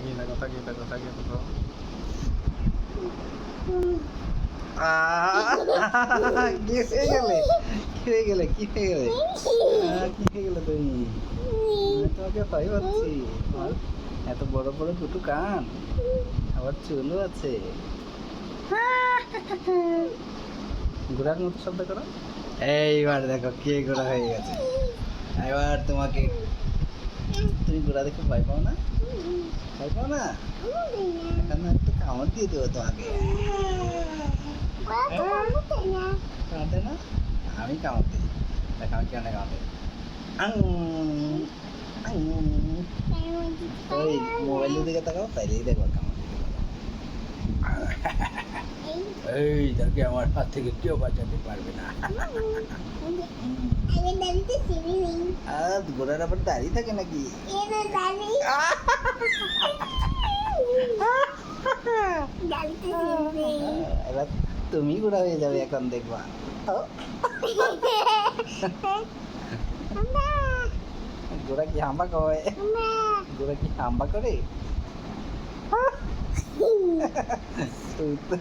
তাকিয়ে থাকো তাকিয়ে থাকো তাকিয়ে থাকো। কি হয়ে গেলে কি হয়ে গেলে কি হয়ে গেলে কি হয়ে গেলে তুমি? তোমাকে ভয় পাচ্ছি। এত বড় বড় দুটো কান, আবার চুলও আছে। ঘোড়ার মতো শব্দ করো। এইবার দেখো কে ঘোড়া হয়ে গেছে। এবার তোমাকে, তুমি ঘোড়া দেখে ভয় পাও না? ভয় পাও না? এখন একটু কামড় দিয়ে দেবো তোমাকে। কাঁদে না? আমি কামড় দিই। দেখো আমি কেন কামড় দিই। ওই মোবাইলের দিকে তাকাও, তাইলেই দেখো কামড় দিতে পারো। এই তোকে আমার হাত থেকে কেউ বাঁচাতে পারবে না। আর ঘোড়ার আবার দাঁড়িয়ে থাকে নাকি? এবার তুমি ঘোড়া হয়ে যাবে এখন, দেখবা। ঘোড়া কি হাম্বা করে? ঘোড়া কি হাম্বা করে? তুই তো